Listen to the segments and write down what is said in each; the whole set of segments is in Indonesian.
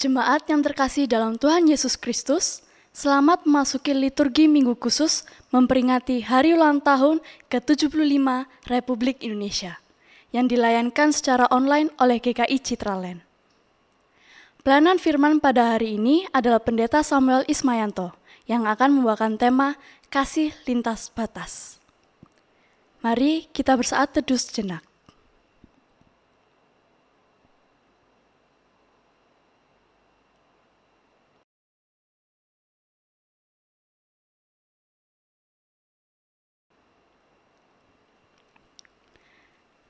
Jemaat yang terkasih dalam Tuhan Yesus Kristus, selamat memasuki liturgi Minggu Khusus memperingati Hari Ulang Tahun ke-75 Republik Indonesia yang dilayankan secara online oleh GKI Citraland. Pelayanan firman pada hari ini adalah Pendeta Samuel Ismayanto yang akan membawakan tema Kasih Lintas Batas. Mari kita bersaat teduh sejenak.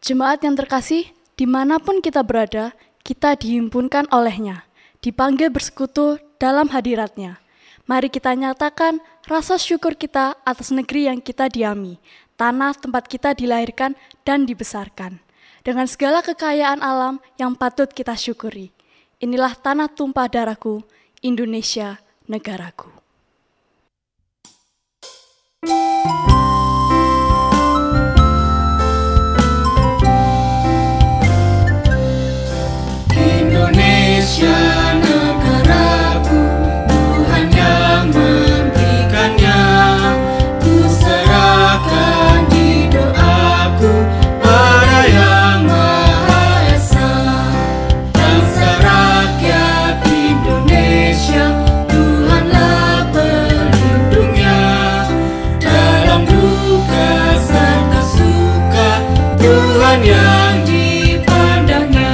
Jemaat yang terkasih, dimanapun kita berada, kita dihimpunkan olehnya, dipanggil bersekutu dalam hadiratnya. Mari kita nyatakan rasa syukur kita atas negeri yang kita diami, tanah tempat kita dilahirkan dan dibesarkan, dengan segala kekayaan alam yang patut kita syukuri. Inilah tanah tumpah darahku, Indonesia, negaraku. Indonesia negaraku, Tuhan yang memberikannya. Ku serahkan di doaku pada Yang Maha Esa. Bangsa rakyat Indonesia, Tuhanlah pelindungnya. Dalam duka serta suka, Tuhan yang dipandangnya.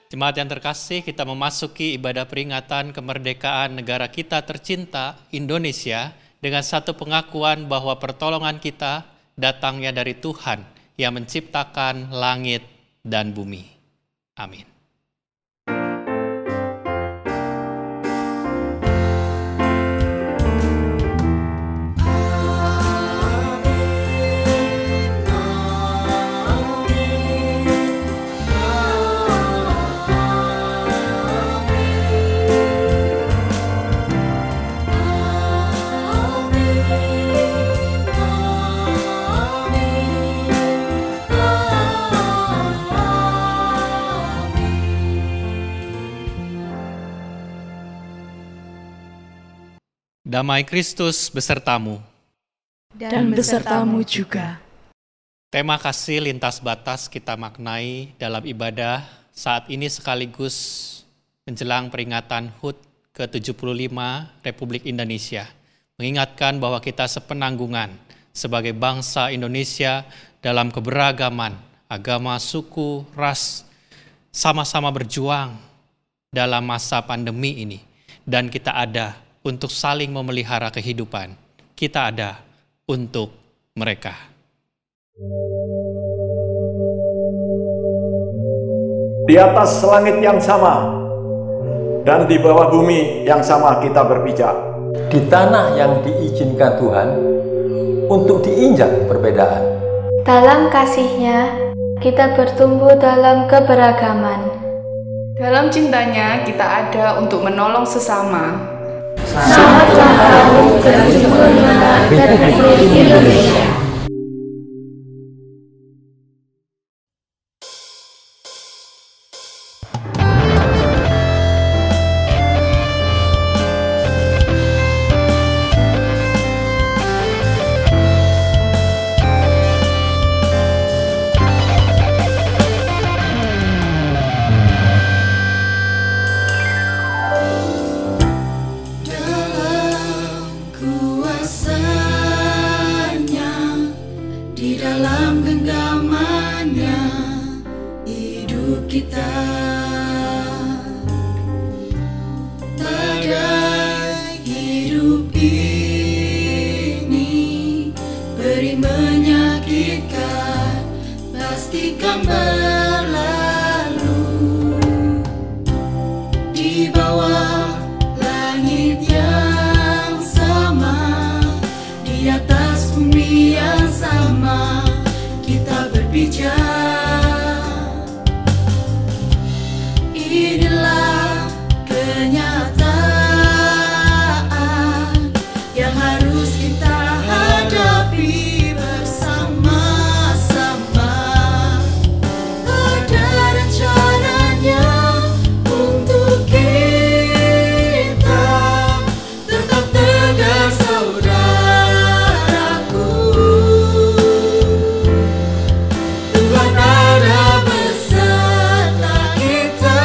Jemaat yang terkasih, kita memasuki ibadah peringatan kemerdekaan negara kita tercinta, Indonesia, dengan satu pengakuan bahwa pertolongan kita datangnya dari Tuhan yang menciptakan langit dan bumi. Amin. Damai Kristus besertamu. Dan besertamu juga. Tema kasih lintas batas kita maknai dalam ibadah saat ini sekaligus menjelang peringatan HUT ke-75 Republik Indonesia. Mengingatkan bahwa kita sepenanggungan sebagai bangsa Indonesia dalam keberagaman, agama, suku, ras, sama-sama berjuang dalam masa pandemi ini. Dan kita ada untuk saling memelihara kehidupan. Kita ada untuk mereka. Di atas langit yang sama dan di bawah bumi yang sama kita berpijak. Di tanah yang diizinkan Tuhan untuk diinjak perbedaan. Dalam kasih-Nya kita bertumbuh dalam keberagaman. Dalam cintanya kita ada untuk menolong sesama. Selamat ulang tahun ke-75 Republik Indonesia. Hidup ini menyakitkan pastikan berlalu di bawah langit yang sama, di atas bumi yang sama, kita berpijak. Inilah kenyataan yang harus kita hadapi bersama-sama. Ada rencananya untuk kita, tetap tegar saudaraku. Tuhan ada beserta kita.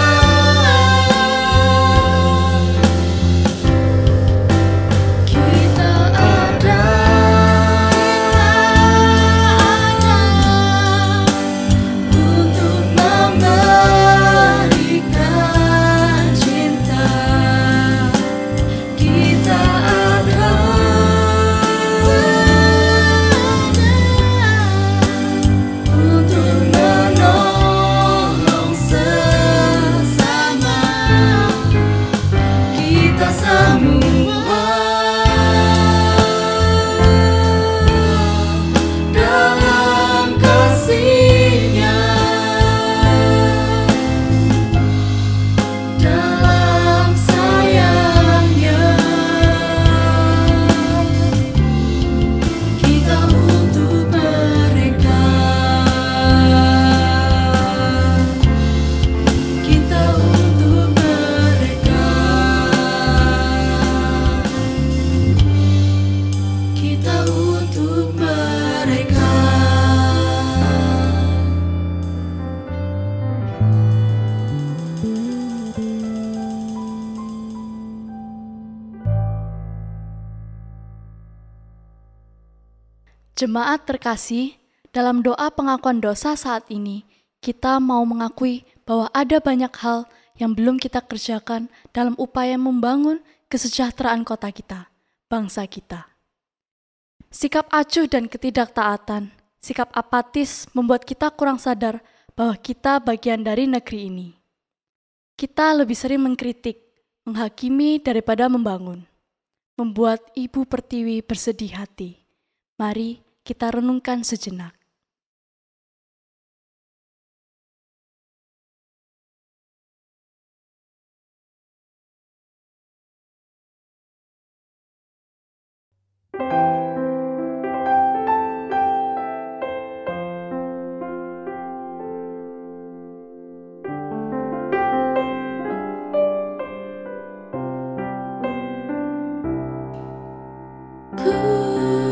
Kita ada untuk memberikan cinta. Kita ada untuk menolong sesama. Kita semua dalam kasih-Nya, dalam sayang-Nya. Kita untuk mereka, kita untuk mereka, kita untuk mereka. Jemaat terkasih, dalam doa pengakuan dosa saat ini, kita mau mengakui bahwa ada banyak hal yang belum kita kerjakan dalam upaya membangun kesejahteraan kota kita, bangsa kita. Sikap acuh dan ketidaktaatan, sikap apatis membuat kita kurang sadar bahwa kita bagian dari negeri ini. Kita lebih sering mengkritik, menghakimi daripada membangun, membuat Ibu Pertiwi bersedih hati. Mari kita renungkan sejenak.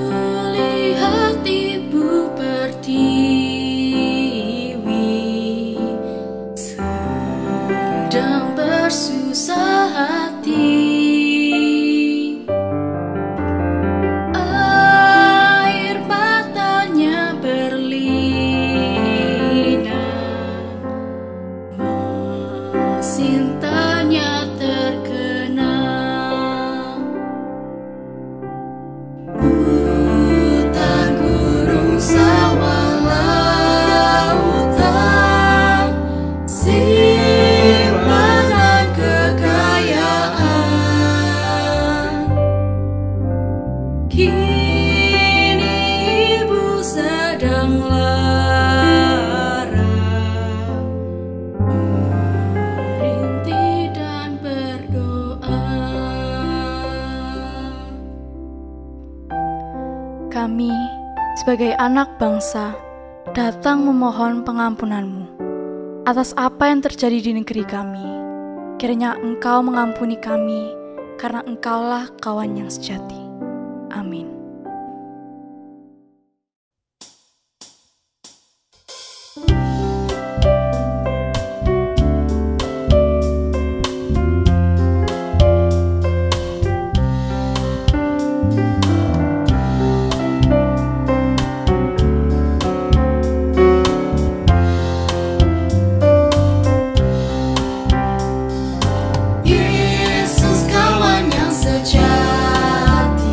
Kulihat Ibu Pertiwi sedang bersusah hati. Air matanya berlinang, mesin tanya terkenang. Hutan, gunung, sawah, lautan, simpanan kekayaan. Kini Ibu sedang lara, merintih dan berdoa. Kami, sebagai anak bangsa, datang memohon pengampunan-Mu atas apa yang terjadi di negeri kami. Kiranya Engkau mengampuni kami, karena Engkaulah kawan yang sejati. Amin. Yesus kawan yang sejati.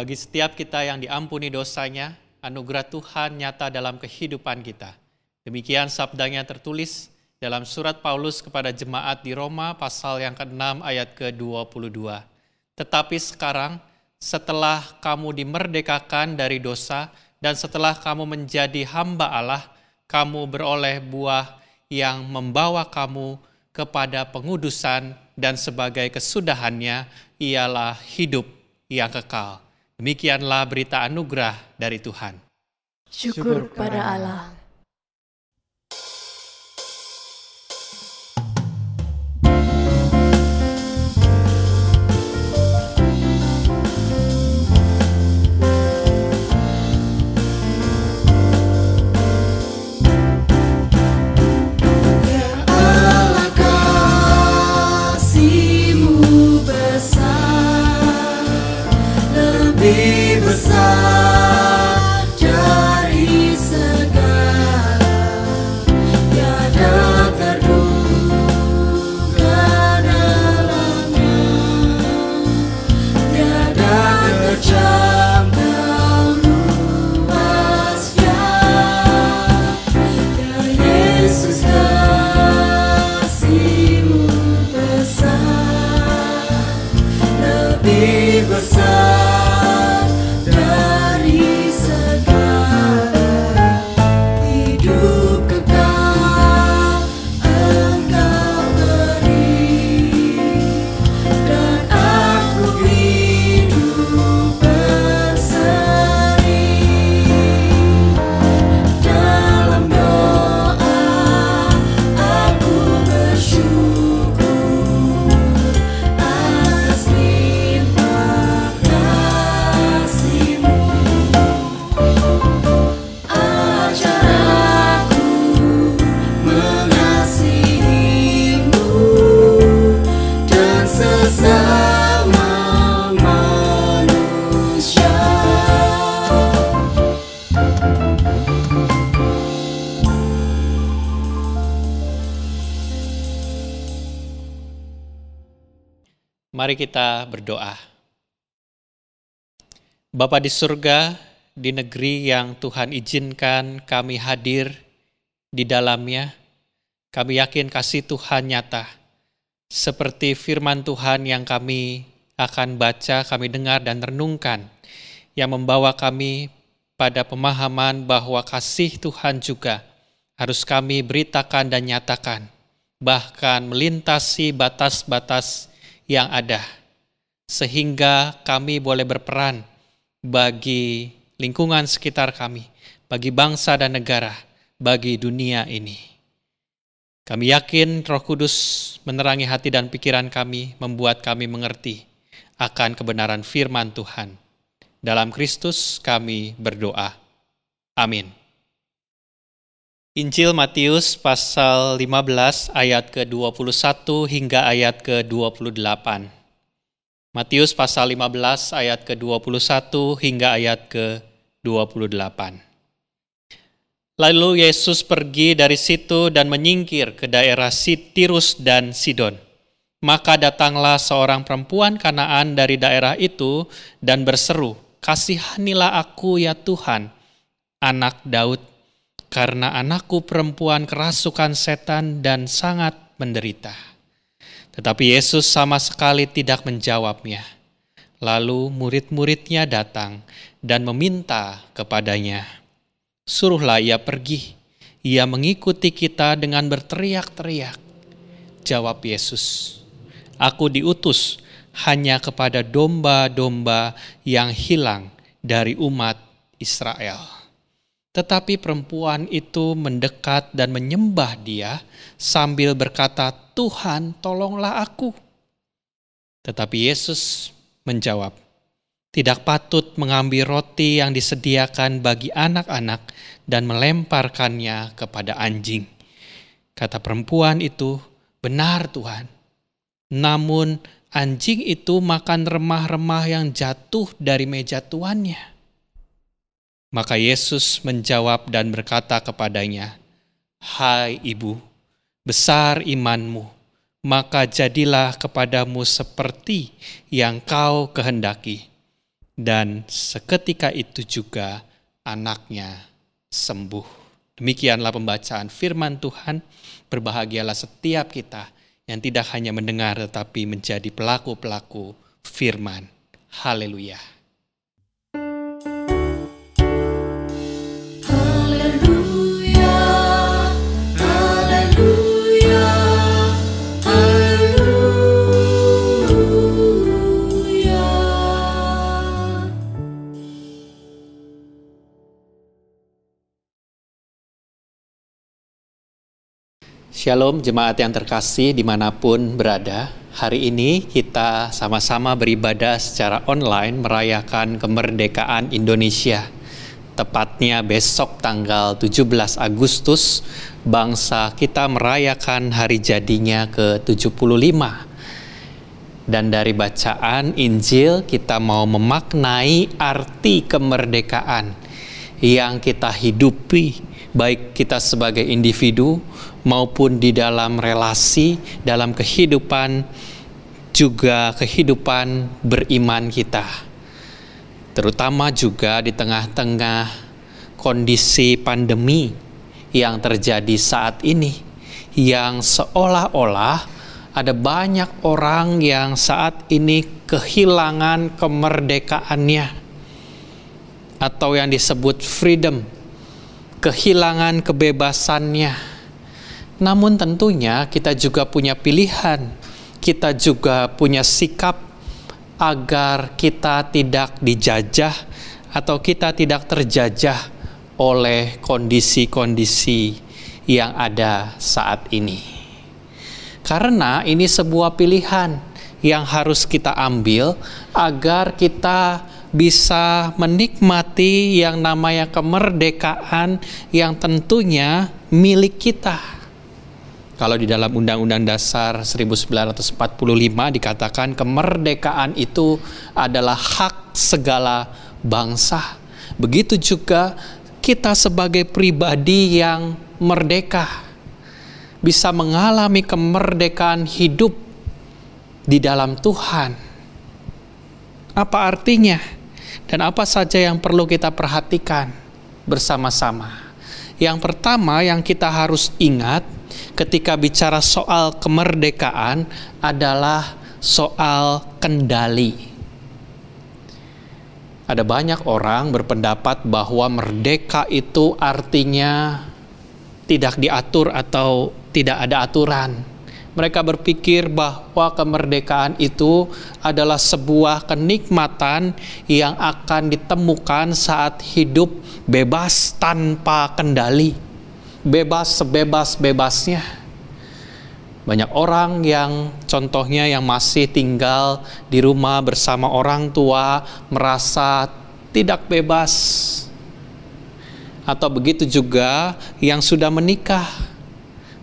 Bagi setiap kita yang diampuni dosanya, anugerah Tuhan nyata dalam kehidupan kita. Demikian sabdanya tertulis dalam surat Paulus kepada jemaat di Roma pasal yang ke-6 ayat ke-22. Tetapi sekarang, setelah kamu dimerdekakan dari dosa dan setelah kamu menjadi hamba Allah, kamu beroleh buah yang membawa kamu kepada pengudusan dan sebagai kesudahannya ialah hidup yang kekal. Demikianlah berita anugerah dari Tuhan. Syukur pada Allah. Lebih besar dari segala, tiada terduga dalamnya, tiada terjangkau luasnya. Ya Yesus, kasih-Mu besar, lebih besar dari segala, hidup kekal Engkau beri, dan aku hidup berseri. Dalam doa aku bersyukur atas limpah kasih-Mu. Ajar aku mengasihi-Mu dan sesama manusia. Mari kita berdoa. Bapa di surga, di negeri yang Tuhan izinkan kami hadir di dalamnya, kami yakin kasih Tuhan nyata. Seperti firman Tuhan yang kami akan baca, kami dengar dan renungkan, yang membawa kami pada pemahaman bahwa kasih Tuhan juga harus kami beritakan dan nyatakan, bahkan melintasi batas-batas yang ada, sehingga kami boleh berperan bagi lingkungan sekitar kami, bagi bangsa dan negara, bagi dunia ini. Kami yakin Roh Kudus menerangi hati dan pikiran kami, membuat kami mengerti akan kebenaran firman Tuhan. Dalam Kristus kami berdoa. Amin. Injil Matius pasal 15 ayat ke-21 hingga ayat ke-28. Matius pasal 15 ayat ke-21 hingga ayat ke-28. Lalu Yesus pergi dari situ dan menyingkir ke daerah Tirus dan Sidon. Maka datanglah seorang perempuan Kanaan dari daerah itu dan berseru, "Kasihanilah aku ya Tuhan, anak Daud, karena anakku perempuan kerasukan setan dan sangat menderita." Tetapi Yesus sama sekali tidak menjawabnya. Lalu murid-muridnya datang dan meminta kepadanya, "Suruhlah ia pergi, ia mengikuti kita dengan berteriak-teriak." Jawab Yesus, "Aku diutus hanya kepada domba-domba yang hilang dari umat Israel." Tetapi perempuan itu mendekat dan menyembah Dia sambil berkata, "Tuhan, tolonglah aku." Tetapi Yesus menjawab, "Tidak patut mengambil roti yang disediakan bagi anak-anak dan melemparkannya kepada anjing." Kata perempuan itu, "Benar Tuhan, namun anjing itu makan remah-remah yang jatuh dari meja tuannya." Maka Yesus menjawab dan berkata kepadanya, "Hai ibu, besar imanmu, maka jadilah kepadamu seperti yang kau kehendaki." dan seketika itu juga anaknya sembuh. Demikianlah pembacaan firman Tuhan. Berbahagialah setiap kita yang tidak hanya mendengar tetapi menjadi pelaku-pelaku firman. Haleluya. Haleluya, haleluya, haleluya. Shalom jemaat yang terkasih dimanapun berada. Hari ini kita sama-sama beribadah secara online merayakan kemerdekaan Indonesia. Tepatnya besok tanggal 17 Agustus, bangsa kita merayakan hari jadinya ke-75. Dan dari bacaan Injil kita mau memaknai arti kemerdekaan yang kita hidupi, baik kita sebagai individu maupun di dalam relasi, dalam kehidupan, juga kehidupan beriman kita. Terutama juga di tengah-tengah kondisi pandemi yang terjadi saat ini, yang seolah-olah ada banyak orang yang saat ini kehilangan kemerdekaannya, atau yang disebut freedom, kehilangan kebebasannya. Namun tentunya kita juga punya pilihan, kita juga punya sikap agar kita tidak dijajah atau kita tidak terjajah oleh kondisi-kondisi yang ada saat ini. Karena ini sebuah pilihan yang harus kita ambil agar kita bisa menikmati yang namanya kemerdekaan yang tentunya milik kita. Kalau di dalam Undang-Undang Dasar 1945 dikatakan kemerdekaan itu adalah hak segala bangsa. Begitu juga kita sebagai pribadi yang merdeka bisa mengalami kemerdekaan hidup di dalam Tuhan. Apa artinya? Dan apa saja yang perlu kita perhatikan bersama-sama? Yang pertama yang kita harus ingat ketika bicara soal kemerdekaan adalah soal kendali. Ada banyak orang berpendapat bahwa merdeka itu artinya tidak diatur atau tidak ada aturan. Mereka berpikir bahwa kemerdekaan itu adalah sebuah kenikmatan yang akan ditemukan saat hidup bebas tanpa kendali, bebas sebebas-bebasnya. Banyak orang yang contohnya yang masih tinggal di rumah bersama orang tua merasa tidak bebas. Atau begitu juga yang sudah menikah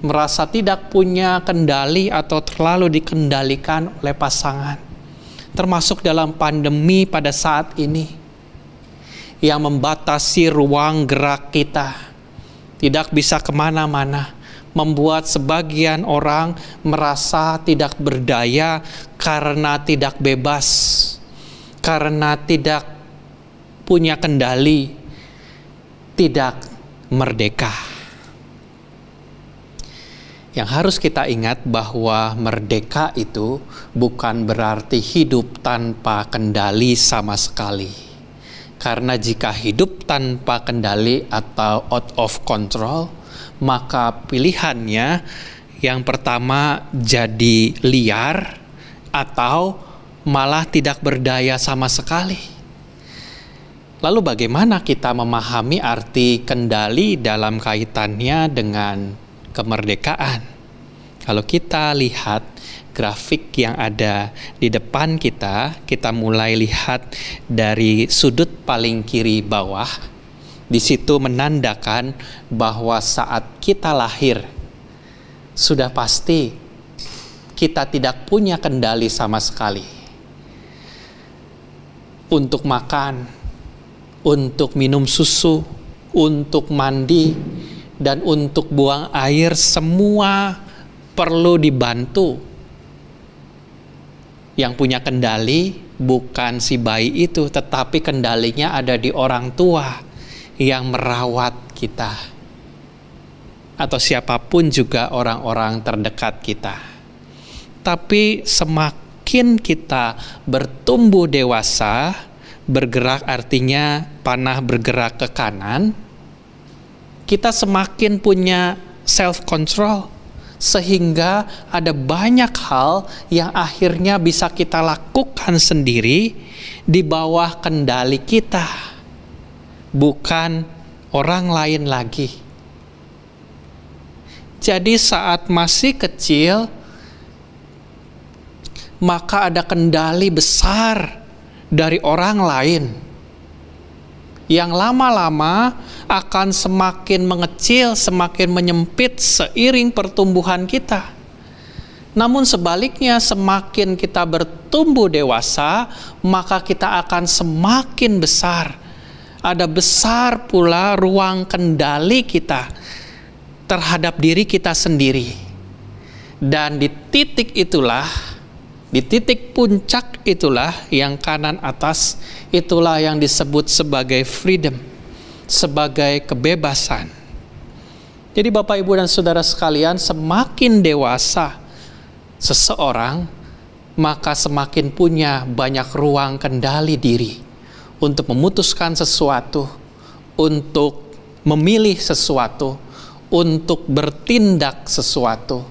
merasa tidak punya kendali atau terlalu dikendalikan oleh pasangan. Termasuk dalam pandemi pada saat ini yang membatasi ruang gerak kita, tidak bisa kemana-mana, membuat sebagian orang merasa tidak berdaya karena tidak bebas, karena tidak punya kendali, tidak merdeka. Yang harus kita ingat bahwa merdeka itu bukan berarti hidup tanpa kendali sama sekali. Karena jika hidup tanpa kendali atau out of control, maka pilihannya yang pertama jadi liar atau malah tidak berdaya sama sekali. Lalu bagaimana kita memahami arti kendali dalam kaitannya dengan kemerdekaan? Kalau kita lihat grafik yang ada di depan kita mulai lihat dari sudut paling kiri bawah. Di situ menandakan bahwa saat kita lahir, sudah pasti kita tidak punya kendali sama sekali. Untuk makan, untuk minum susu, untuk mandi, dan untuk buang air, semua perlu dibantu. Yang punya kendali bukan si bayi itu, tetapi kendalinya ada di orang tua yang merawat kita, atau siapapun juga orang-orang terdekat kita. Tapi semakin kita bertumbuh dewasa, bergerak artinya panah bergerak ke kanan, kita semakin punya self-control, sehingga ada banyak hal yang akhirnya bisa kita lakukan sendiri di bawah kendali kita, bukan orang lain lagi. Jadi saat masih kecil, maka ada kendali besar dari orang lain yang lama-lama akan semakin mengecil, semakin menyempit seiring pertumbuhan kita. Namun sebaliknya, semakin kita bertumbuh dewasa, maka kita akan semakin besar. Ada besar pula ruang kendali kita terhadap diri kita sendiri. Dan di titik itulah, di titik puncak itulah yang kanan atas, itulah yang disebut sebagai freedom, sebagai kebebasan. Jadi Bapak, Ibu, dan Saudara sekalian, semakin dewasa seseorang, maka semakin punya banyak ruang kendali diri untuk memutuskan sesuatu, untuk memilih sesuatu, untuk bertindak sesuatu,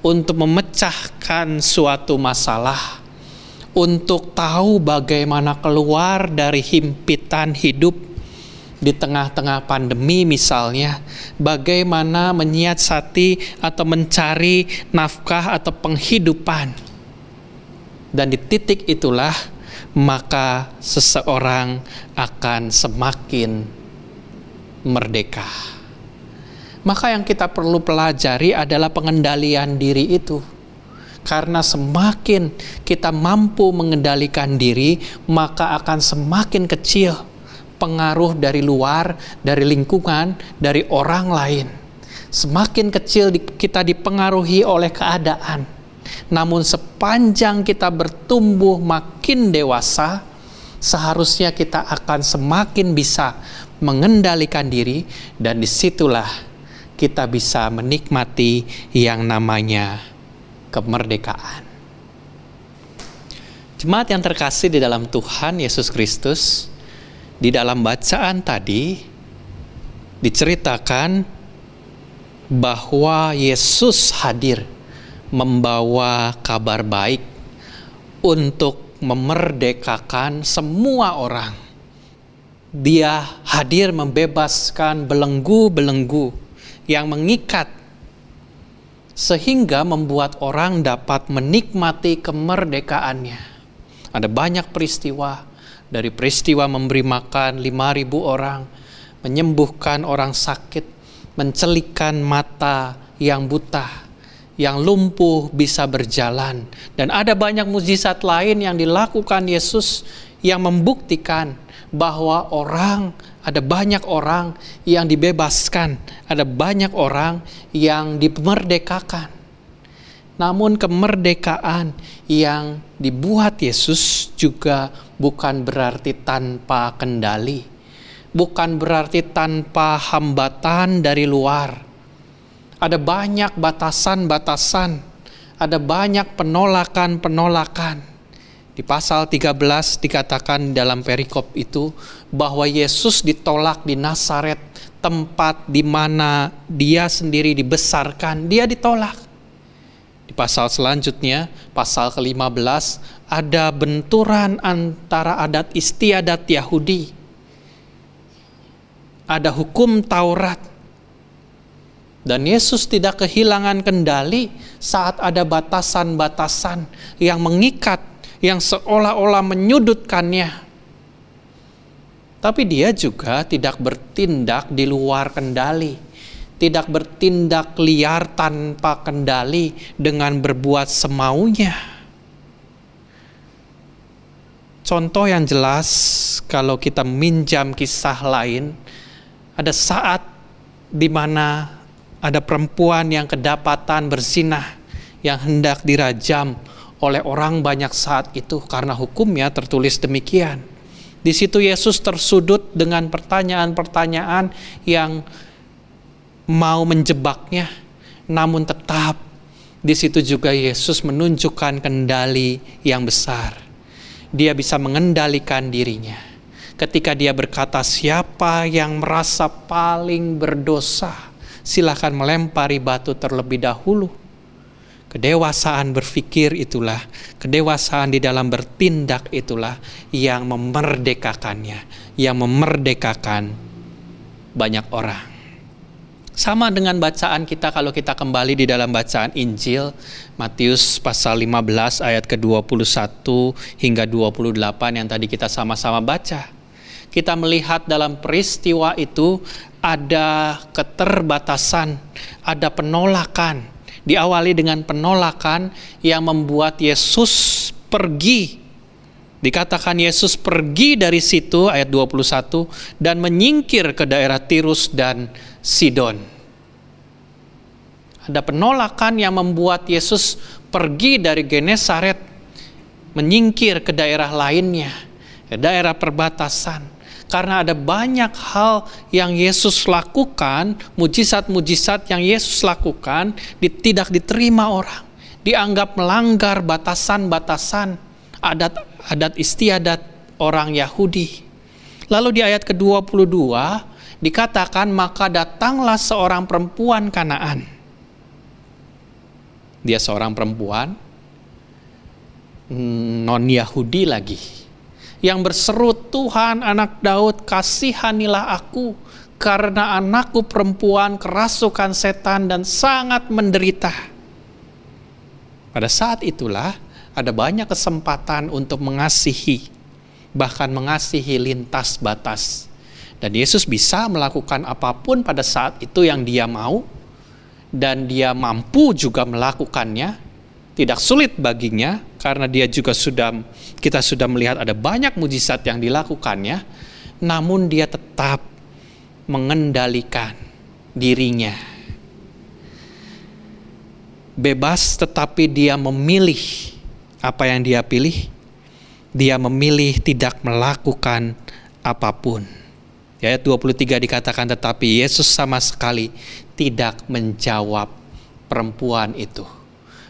untuk memecahkan suatu masalah, untuk tahu bagaimana keluar dari himpitan hidup di tengah-tengah pandemi misalnya, bagaimana menyiasati atau mencari nafkah atau penghidupan. Dan di titik itulah maka seseorang akan semakin merdeka. Maka yang kita perlu pelajari adalah pengendalian diri itu. Karena semakin kita mampu mengendalikan diri, maka akan semakin kecil pengaruh dari luar, dari lingkungan, dari orang lain. Semakin kecil kita dipengaruhi oleh keadaan. Namun sepanjang kita bertumbuh makin dewasa, seharusnya kita akan semakin bisa mengendalikan diri, dan disitulah kita bisa menikmati yang namanya kemerdekaan. Jemaat yang terkasih di dalam Tuhan Yesus Kristus, di dalam bacaan tadi diceritakan bahwa Yesus hadir membawa kabar baik untuk memerdekakan semua orang. Dia hadir membebaskan belenggu-belenggu yang mengikat, sehingga membuat orang dapat menikmati kemerdekaannya. Ada banyak peristiwa, dari peristiwa memberi makan 5.000 orang, menyembuhkan orang sakit, mencelikan mata yang buta, yang lumpuh bisa berjalan. Dan ada banyak mukjizat lain yang dilakukan Yesus yang membuktikan bahwa ada banyak orang yang dibebaskan, ada banyak orang yang dimerdekakan. Namun kemerdekaan yang dibuat Yesus juga bukan berarti tanpa kendali, bukan berarti tanpa hambatan dari luar. Ada banyak batasan-batasan, ada banyak penolakan-penolakan. Di pasal 13 dikatakan dalam perikop itu bahwa Yesus ditolak di Nazaret, tempat di mana dia sendiri dibesarkan, dia ditolak. Di pasal selanjutnya, pasal ke-15, ada benturan antara adat istiadat Yahudi. Ada hukum Taurat. Dan Yesus tidak kehilangan kendali saat ada batasan-batasan yang mengikat, yang seolah-olah menyudutkannya. Tapi dia juga tidak bertindak di luar kendali, tidak bertindak liar tanpa kendali dengan berbuat semaunya. Contoh yang jelas, kalau kita minjam kisah lain, ada saat di mana ada perempuan yang kedapatan berzinah, yang hendak dirajam oleh orang banyak saat itu karena hukumnya tertulis demikian. Di situ Yesus tersudut dengan pertanyaan-pertanyaan yang mau menjebaknya, namun tetap di situ juga Yesus menunjukkan kendali yang besar. Dia bisa mengendalikan dirinya. Ketika dia berkata, siapa yang merasa paling berdosa, silakan melempari batu terlebih dahulu. Kedewasaan berpikir itulah, kedewasaan di dalam bertindak itulah yang memerdekakannya, yang memerdekakan banyak orang. Sama dengan bacaan kita kalau kita kembali di dalam bacaan Injil, Matius pasal 15 ayat ke-21 hingga 28 yang tadi kita sama-sama baca. Kita melihat dalam peristiwa itu ada keterbatasan, ada penolakan. Diawali dengan penolakan yang membuat Yesus pergi. Dikatakan Yesus pergi dari situ, ayat 21, dan menyingkir ke daerah Tirus dan Sidon. Ada penolakan yang membuat Yesus pergi dari Genesaret, menyingkir ke daerah lainnya, ke daerah perbatasan. Karena ada banyak hal yang Yesus lakukan, mujizat-mujizat yang Yesus lakukan tidak diterima orang. Dianggap melanggar batasan-batasan adat istiadat orang Yahudi. Lalu di ayat ke-22 dikatakan, maka datanglah seorang perempuan Kanaan. Dia seorang perempuan non-Yahudi lagi, yang berseru, Tuhan anak Daud, kasihanilah aku, karena anakku perempuan kerasukan setan dan sangat menderita. Pada saat itulah ada banyak kesempatan untuk mengasihi, bahkan mengasihi lintas batas. Dan Yesus bisa melakukan apapun pada saat itu yang dia mau, dan dia mampu juga melakukannya. Tidak sulit baginya, karena dia juga kita sudah melihat ada banyak mujizat yang dilakukannya, namun dia tetap mengendalikan dirinya. Bebas, tetapi dia memilih apa yang dia pilih. Dia memilih tidak melakukan apapun. Ayat 23 dikatakan, tetapi Yesus sama sekali tidak menjawab perempuan itu.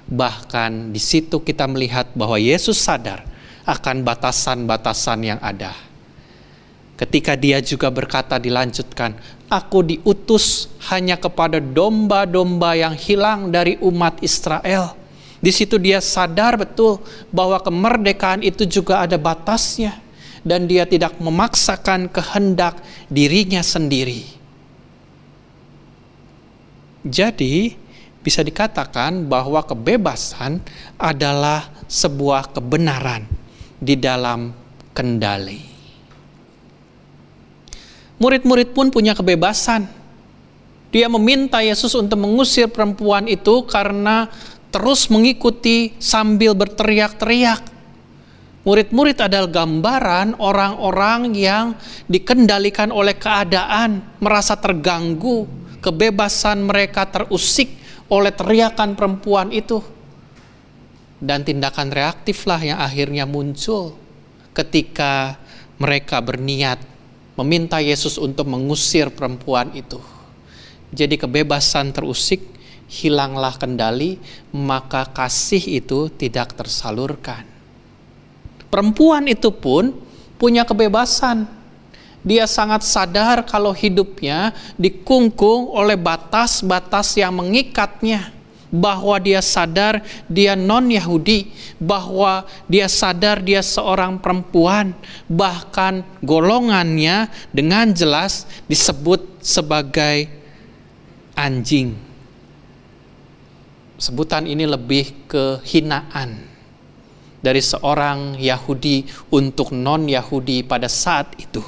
Bahkan di situ kita melihat bahwa Yesus sadar akan batasan-batasan yang ada. Ketika dia juga berkata, dilanjutkan, aku diutus hanya kepada domba-domba yang hilang dari umat Israel. Di situ dia sadar betul bahwa kemerdekaan itu juga ada batasnya, dan dia tidak memaksakan kehendak dirinya sendiri. Jadi bisa dikatakan bahwa kebebasan adalah sebuah kebenaran di dalam kendali. Murid-murid pun punya kebebasan. Dia meminta Yesus untuk mengusir perempuan itu karena terus mengikuti sambil berteriak-teriak. Murid-murid adalah gambaran orang-orang yang dikendalikan oleh keadaan, merasa terganggu, kebebasan mereka terusik oleh teriakan perempuan itu. Dan tindakan reaktiflah yang akhirnya muncul ketika mereka berniat meminta Yesus untuk mengusir perempuan itu. Jadi kebebasan terusik, hilanglah kendali, maka kasih itu tidak tersalurkan. Perempuan itu pun punya kebebasan. Dia sangat sadar kalau hidupnya dikungkung oleh batas-batas yang mengikatnya. Bahwa dia sadar dia non-Yahudi. Bahwa dia sadar dia seorang perempuan. Bahkan golongannya dengan jelas disebut sebagai anjing. Sebutan ini lebih ke hinaan dari seorang Yahudi untuk non-Yahudi pada saat itu.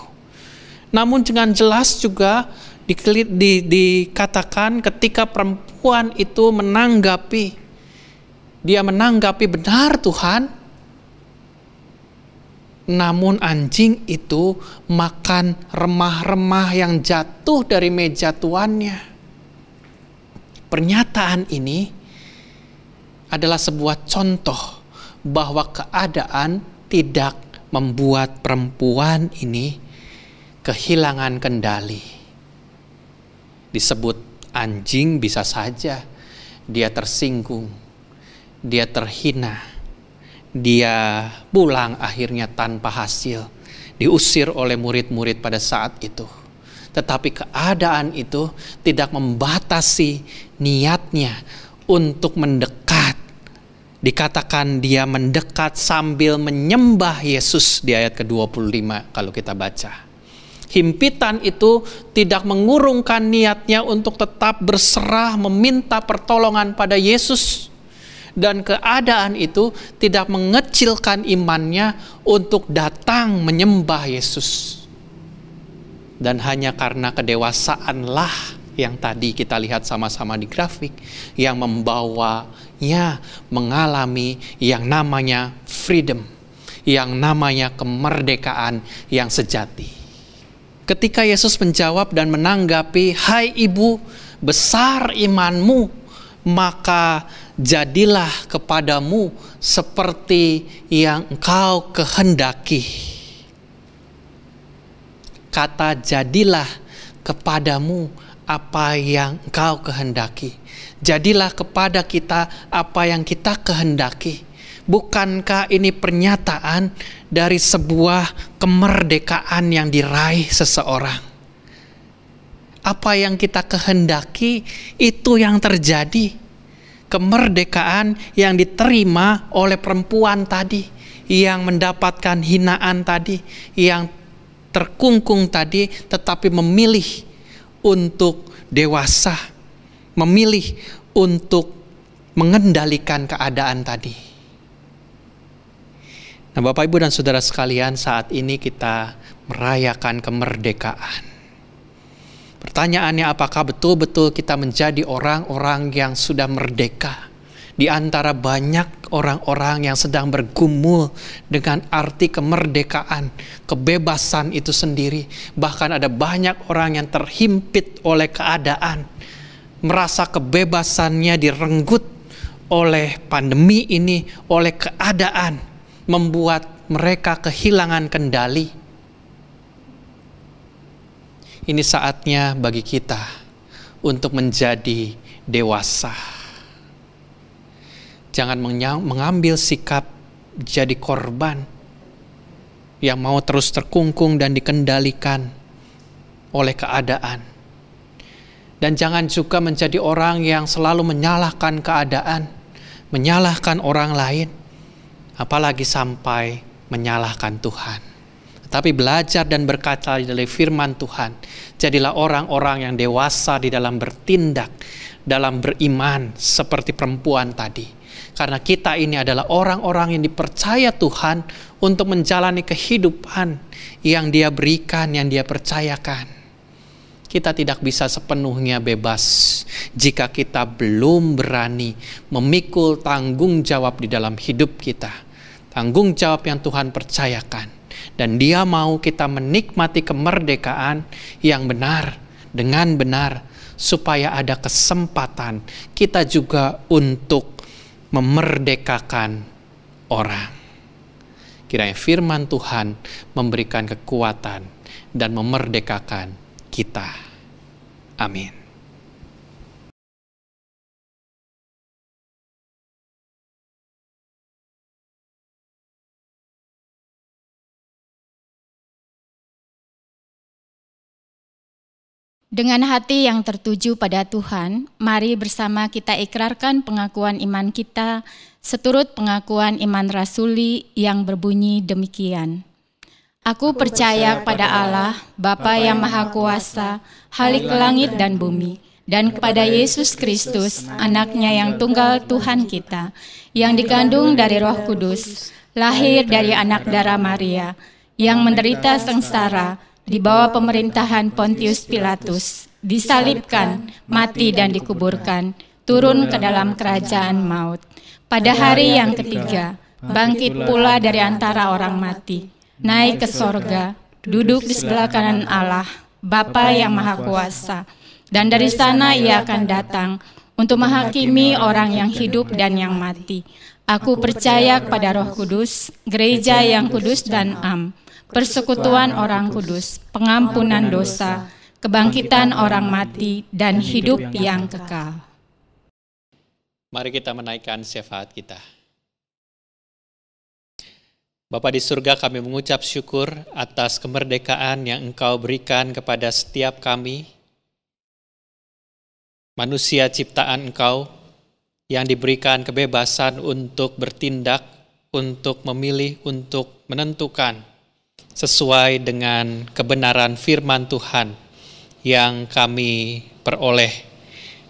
Namun dengan jelas juga dikatakan ketika perempuan itu menanggapi, dia menanggapi, benar Tuhan, namun anjing itu makan remah-remah yang jatuh dari meja tuannya. Pernyataan ini adalah sebuah contoh bahwa keadaan tidak membuat perempuan ini kehilangan kendali. Disebut anjing bisa saja dia tersinggung, dia terhina, dia pulang akhirnya tanpa hasil, diusir oleh murid-murid pada saat itu. Tetapi keadaan itu tidak membatasi niatnya untuk mendekat. Dikatakan dia mendekat sambil menyembah Yesus di ayat ke-25 kalau kita baca. Himpitan itu tidak mengurungkan niatnya untuk tetap berserah meminta pertolongan pada Yesus. Dan keadaan itu tidak mengecilkan imannya untuk datang menyembah Yesus. Dan hanya karena kedewasaanlah yang tadi kita lihat sama-sama di grafik yang membawanya mengalami yang namanya freedom, yang namanya kemerdekaan yang sejati. Ketika Yesus menjawab dan menanggapi, "Hai ibu, besar imanmu, maka jadilah kepadamu seperti yang engkau kehendaki." Kata jadilah kepadamu apa yang engkau kehendaki. Jadilah kepada kita apa yang kita kehendaki. Bukankah ini pernyataan dari sebuah kemerdekaan yang diraih seseorang? Apa yang kita kehendaki itu yang terjadi. Kemerdekaan yang diterima oleh perempuan tadi, yang mendapatkan hinaan tadi, yang terkungkung tadi, tetapi memilih untuk dewasa, memilih untuk mengendalikan keadaan tadi. Nah, Bapak, Ibu, dan Saudara sekalian, saat ini kita merayakan kemerdekaan. Pertanyaannya, apakah betul-betul kita menjadi orang-orang yang sudah merdeka? Di antara banyak orang-orang yang sedang bergumul dengan arti kemerdekaan, kebebasan itu sendiri. Bahkan ada banyak orang yang terhimpit oleh keadaan, merasa kebebasannya direnggut oleh pandemi ini, oleh keadaan, membuat mereka kehilangan kendali. Ini saatnya bagi kita untuk menjadi dewasa. Jangan mengambil sikap jadi korban yang mau terus terkungkung dan dikendalikan oleh keadaan. Dan jangan juga menjadi orang yang selalu menyalahkan keadaan, menyalahkan orang lain, apalagi sampai menyalahkan Tuhan. Tetapi belajar dan berkata dari firman Tuhan, jadilah orang-orang yang dewasa di dalam bertindak, dalam beriman seperti perempuan tadi. Karena kita ini adalah orang-orang yang dipercaya Tuhan untuk menjalani kehidupan yang Dia berikan, yang Dia percayakan. Kita tidak bisa sepenuhnya bebas jika kita belum berani memikul tanggung jawab di dalam hidup kita. Tanggung jawab yang Tuhan percayakan. Dan Dia mau kita menikmati kemerdekaan yang benar, dengan benar, supaya ada kesempatan kita juga untuk memerdekakan orang. Kiranya firman Tuhan memberikan kekuatan dan memerdekakan kita. Amin. Dengan hati yang tertuju pada Tuhan, mari bersama kita ikrarkan pengakuan iman kita seturut pengakuan iman rasuli yang berbunyi demikian. Aku percaya kepada Allah, Bapa yang Maha Kuasa, Khalik langit dan bumi, dan kepada Yesus Kristus, Anaknya yang tunggal Tuhan kita, yang dikandung dari Roh Kudus, lahir dari anak darah Maria, yang menderita sengsara, di bawah pemerintahan Pontius Pilatus, disalibkan, mati dan dikuburkan, turun ke dalam kerajaan maut. Pada hari yang ketiga, bangkit pula dari antara orang mati, naik ke sorga, duduk di sebelah kanan Allah, Bapa yang Maha Kuasa, dan dari sana Ia akan datang untuk menghakimi orang yang hidup dan yang mati. Aku percaya kepada Roh Kudus, gereja yang kudus dan am, persekutuan orang kudus, pengampunan dosa, kebangkitan orang mati, dan hidup yang kekal. Mari kita menaikkan syafaat kita. Bapa di surga, kami mengucap syukur atas kemerdekaan yang Engkau berikan kepada setiap kami, manusia ciptaan Engkau, yang diberikan kebebasan untuk bertindak, untuk memilih, untuk menentukan sesuai dengan kebenaran firman Tuhan yang kami peroleh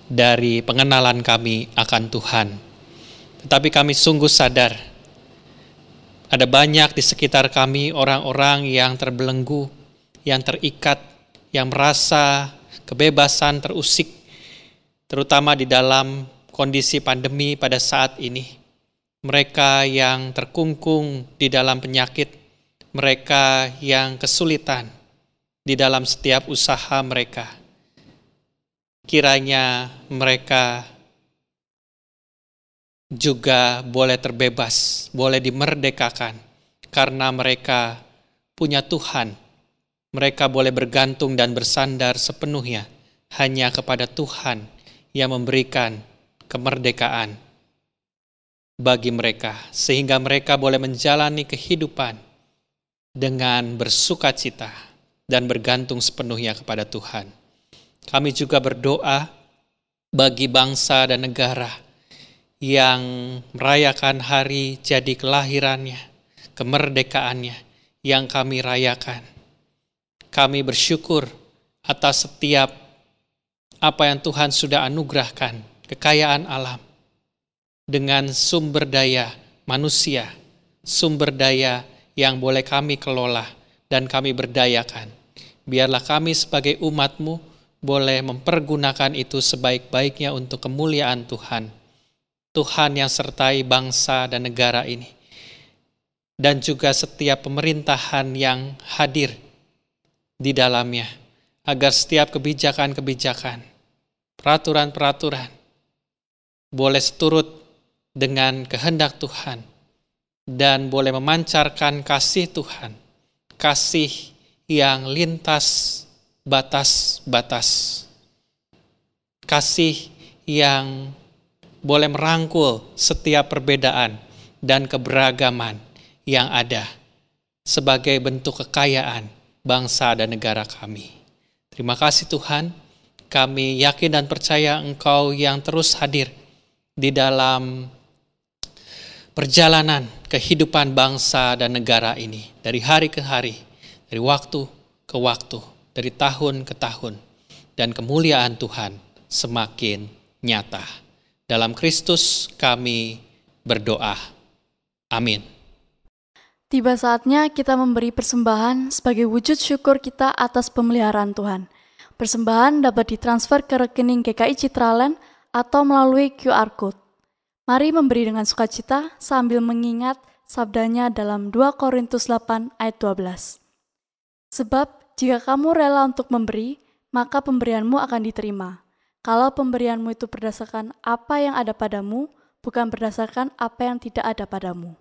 dari pengenalan kami akan Tuhan. Tetapi kami sungguh sadar, ada banyak di sekitar kami orang-orang yang terbelenggu, yang terikat, yang merasa kebebasan terusik, terutama di dalam kondisi pandemi pada saat ini. Mereka yang terkungkung di dalam penyakit, mereka yang kesulitan di dalam setiap usaha mereka. Kiranya mereka juga boleh terbebas, boleh dimerdekakan, karena mereka punya Tuhan. Mereka boleh bergantung dan bersandar sepenuhnya hanya kepada Tuhan yang memberikan kemerdekaan bagi mereka, sehingga mereka boleh menjalani kehidupan dengan bersukacita dan bergantung sepenuhnya kepada Tuhan. Kami juga berdoa bagi bangsa dan negara yang merayakan hari jadi kelahirannya, kemerdekaannya yang kami rayakan. Kami bersyukur atas setiap apa yang Tuhan sudah anugerahkan, kekayaan alam, dengan sumber daya manusia, sumber daya yang boleh kami kelola dan kami berdayakan. Biarlah kami sebagai umat-Mu boleh mempergunakan itu sebaik-baiknya untuk kemuliaan Tuhan. Tuhan yang sertai bangsa dan negara ini, dan juga setiap pemerintahan yang hadir di dalamnya, agar setiap kebijakan-kebijakan, peraturan-peraturan boleh seturut dengan kehendak Tuhan, dan boleh memancarkan kasih Tuhan, kasih yang lintas batas-batas, kasih yang boleh merangkul setiap perbedaan dan keberagaman yang ada sebagai bentuk kekayaan bangsa dan negara kami. Terima kasih Tuhan, kami yakin dan percaya Engkau yang terus hadir di dalam perjalanan kehidupan bangsa dan negara ini, dari hari ke hari, dari waktu ke waktu, dari tahun ke tahun, dan kemuliaan Tuhan semakin nyata. Dalam Kristus kami berdoa. Amin. Tiba saatnya kita memberi persembahan sebagai wujud syukur kita atas pemeliharaan Tuhan. Persembahan dapat ditransfer ke rekening GKI Citraland atau melalui QR Code. Mari memberi dengan sukacita sambil mengingat sabdanya dalam 2 Korintus 8 ayat 12. Sebab jika kamu rela untuk memberi, maka pemberianmu akan diterima. Kalau pemberianmu itu berdasarkan apa yang ada padamu, bukan berdasarkan apa yang tidak ada padamu.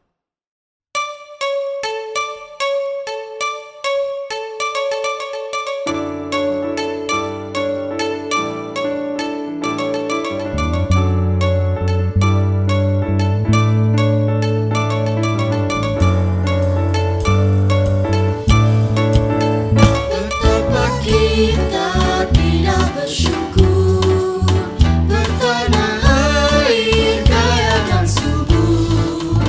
Bertanah air kaya dan subur,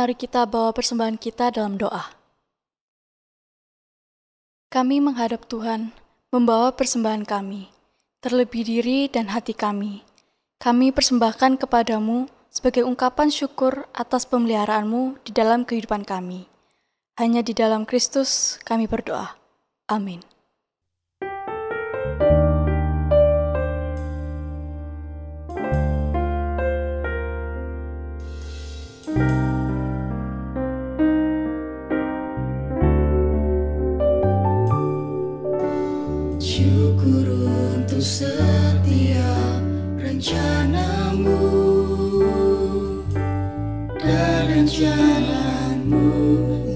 mari kita bawa persembahan kita dalam doa. Kami menghadap Tuhan, membawa persembahan kami, terlebih diri dan hati kami. Kami persembahkan kepadamu sebagai ungkapan syukur atas pemeliharaanmu di dalam kehidupan kami. Hanya di dalam Kristus kami berdoa. Amin. Syukur untuk setiap rencanamu dan rencanamu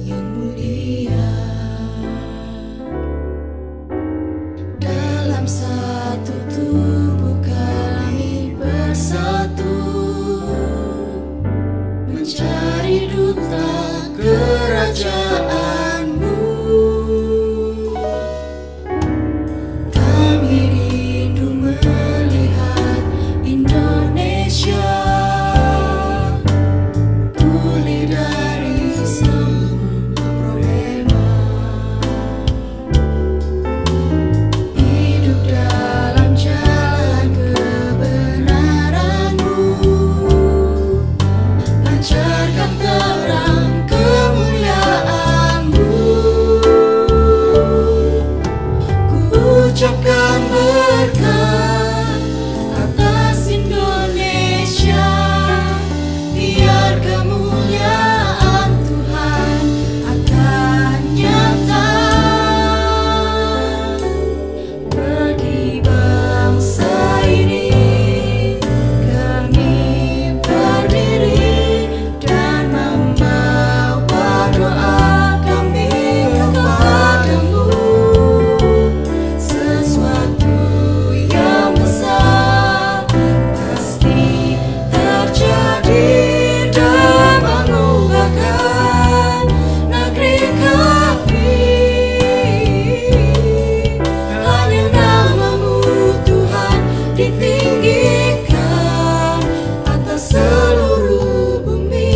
yang mulia. Dalam satu tubuh kami bersatu, mencari duta kerajaanmu. Kami rindu melihat Indonesia pulih dari semua problema, hidup dalam jalan kebenaranmu, lancarkan terang kemuliaanmu. Ku ucapkan berkat atas Indonesia, biar kemuliaan Tuhan akan nyata bagi bangsa ini. Kami berdiri dan membawa doa kami kepadamu. Sesuatu yang besar pasti terjadi dan mengubahkan negeri kami. Hanya namamu Tuhan ditinggikan atas seluruh bumi.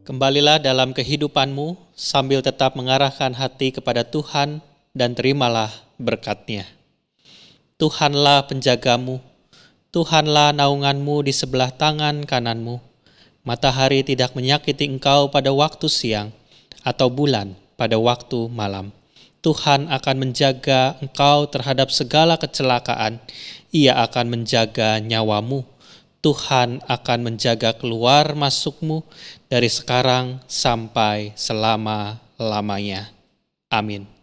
Kembalilah dalam kehidupanmu sambil tetap mengarahkan hati kepada Tuhan dan terimalah berkat-Nya. Tuhanlah penjagamu, Tuhanlah naunganmu di sebelah tangan kananmu. Matahari tidak menyakiti engkau pada waktu siang, atau bulan pada waktu malam. Tuhan akan menjaga engkau terhadap segala kecelakaan. Ia akan menjaga nyawamu. Tuhan akan menjaga keluar masukmu dari sekarang sampai selama-lamanya. Amin.